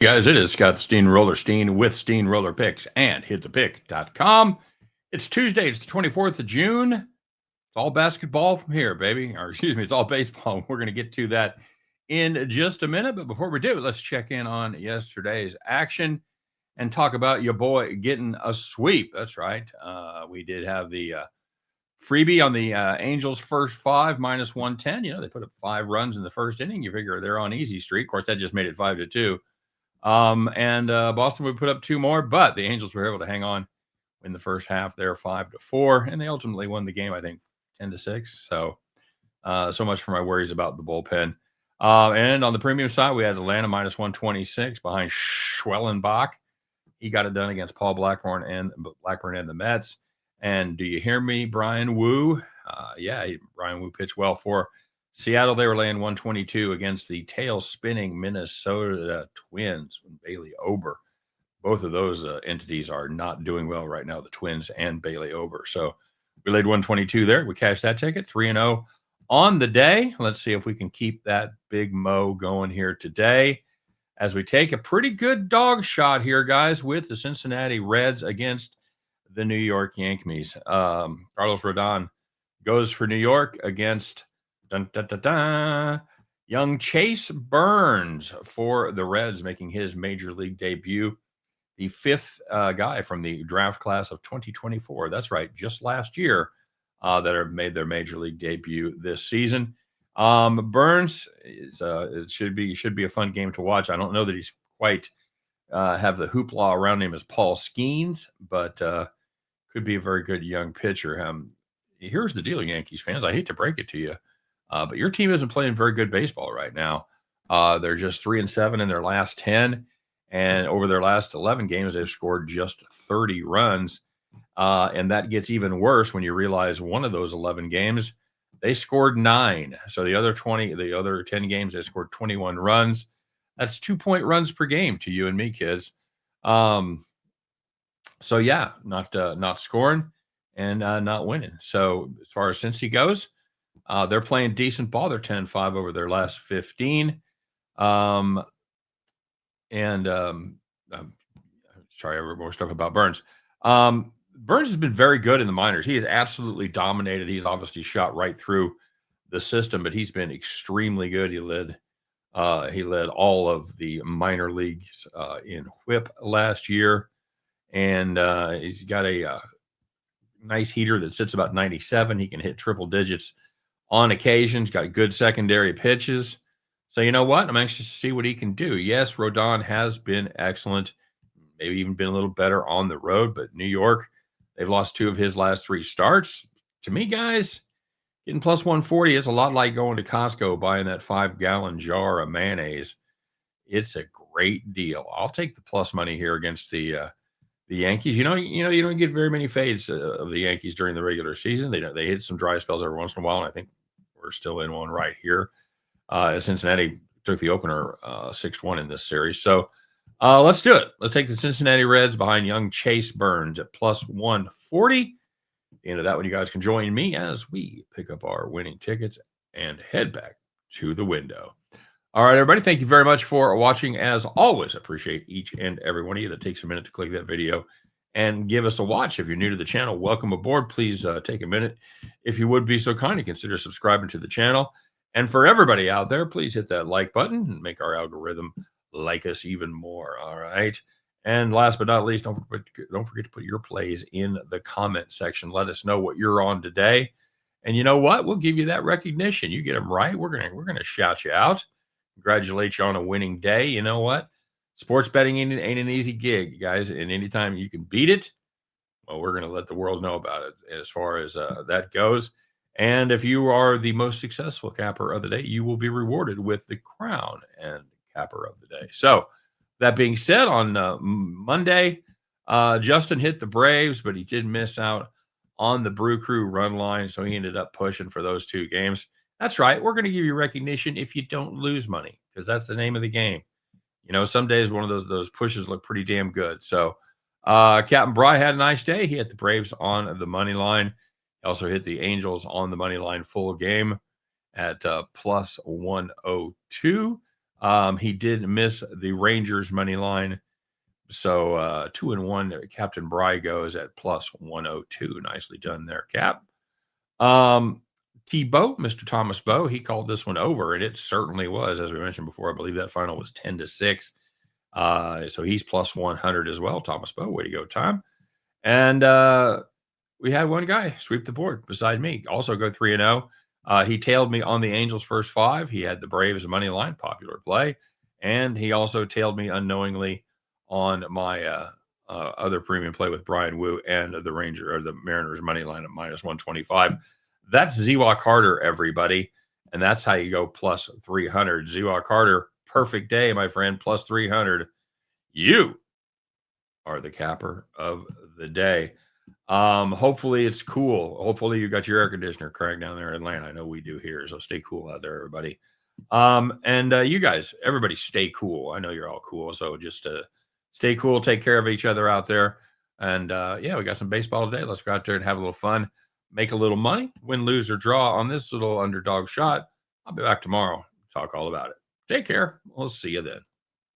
Guys, it is Scott the Steamroller Steen with Steamroller Picks and hitthepick.com. It's Tuesday, it's the 24th of June. It's all basketball from here, baby. Or excuse me, it's all baseball. We're going to get to that in just a minute. But before we do, let's check in on yesterday's action and talk about your boy getting a sweep. That's right. We did have the freebie on the Angels first five minus 110. They put up 5 runs in the first inning. You figure they're on easy streak. Of course, that just made it 5-2. And Boston would put up 2 more, but the Angels were able to hang on in the first half. They're 5-4, and they ultimately won the game, I think, 10-6. So much for my worries about the bullpen. And on the premium side, we had Atlanta minus 126 behind Schwellenbach. He got it done against Paul Blackburn and the Mets. And do you hear me, Brian Wu? Brian Wu pitched well for Seattle. They were laying 122 against the tail-spinning Minnesota Twins and Bailey Ober. Both of those entities are not doing well right now, the Twins and Bailey Ober. So we laid 122 there. We cashed that ticket, 3-0 on the day. Let's see if we can keep that big mo going here today as we take a pretty good dog shot here, guys, with the Cincinnati Reds against the New York Yankees. Carlos Rodon goes for New York against young Chase Burns for the Reds, making his major league debut. The 5th guy from the draft class of 2024. That's right, just last year that have made their major league debut this season. Burns it should be a fun game to watch. I don't know that he's quite have the hoopla around him as Paul Skeens, but could be a very good young pitcher. Here's the deal, Yankees fans. I hate to break it to you, but your team isn't playing very good baseball right now. They're just 3-7 in their last 10, and over their last 11 games, they've scored just 30 runs. And that gets even worse when you realize one of those 11 games, they scored 9. So the other 10 games, they scored 21 runs. That's 2-point runs per game to you and me, kids. So yeah, not scoring and not winning. So as far as Cincy goes, they're playing decent ball. They're 10-5 over their last 15. Sorry, I have more stuff about Burns. Burns has been very good in the minors. He has absolutely dominated. He's obviously shot right through the system, but he's been extremely good. He led all of the minor leagues in WHIP last year. And he's got a nice heater that sits about 97. He can hit triple digits on occasion. He's got good secondary pitches. So you know what? I'm anxious to see what he can do. Yes, Rodon has been excellent, maybe even been a little better on the road, but New York, they've lost 2 of his last 3 starts. To me, guys, getting plus 140 is a lot like going to Costco buying that 5-gallon jar of mayonnaise. It's a great deal. I'll take the plus money here against the Yankees. You don't get very many fades of the Yankees during the regular season. They hit some dry spells every once in a while, and I think we're still in one right here. Cincinnati took the opener 6-1 in this series. So let's do it. Let's take the Cincinnati Reds behind young Chase Burns at plus 140. At the end of that one, you guys can join me as we pick up our winning tickets and head back to the window. All right, everybody, thank you very much for watching. As always, appreciate each and every one of you that takes a minute to click that video and give us a watch. If you're new to the channel, welcome aboard. Please take a minute, if you would be so kind, to consider subscribing to the channel. And for everybody out there, please hit that like button and make our algorithm like us even more. All right. And last but not least, don't forget to put your plays in the comment section. Let us know what you're on today. And you know what? We'll give you that recognition. You get them right, we're gonna shout you out. Congratulate you on a winning day. You know what? Sports betting ain't an easy gig, guys. And anytime you can beat it, well, we're going to let the world know about it as far as that goes. And if you are the most successful capper of the day, you will be rewarded with the crown and capper of the day. So that being said, on Monday, Justin hit the Braves, but he did miss out on the Brew Crew run line. So he ended up pushing for those 2 games. That's right. We're going to give you recognition if you don't lose money, because that's the name of the game. Some days one of those pushes look pretty damn good. So Captain Bry had a nice day. He hit the Braves on the money line. He also hit the Angels on the money line full game at plus 102. He did miss the Rangers money line. So 2-1 there. Captain Bry goes at plus 102. Nicely done there, Cap. T-Bow, Mr. Thomas Bow, he called this one over, and it certainly was. As we mentioned before, I believe that final was 10-6. So he's plus 100 as well. Thomas Bow, way to go, Tom. And we had one guy sweep the board beside me, also go 3-0. He tailed me on the Angels' first 5. He had the Braves money line, popular play. And he also tailed me unknowingly on my other premium play with Brian Wu and the Mariners money line at minus 125. That's Zewak Carter, everybody. And that's how you go plus 300. Zewak Carter, perfect day, my friend, plus 300. You are the capper of the day. Hopefully it's cool. Hopefully you got your air conditioner cranked down there in Atlanta. I know we do here, so stay cool out there, everybody. And you guys, everybody stay cool. I know you're all cool, so just stay cool, take care of each other out there. And yeah, we got some baseball today. Let's go out there and have a little fun, make a little money, win, lose, or draw on this little underdog shot. I'll be back tomorrow, talk all about it. Take care. We'll see you then.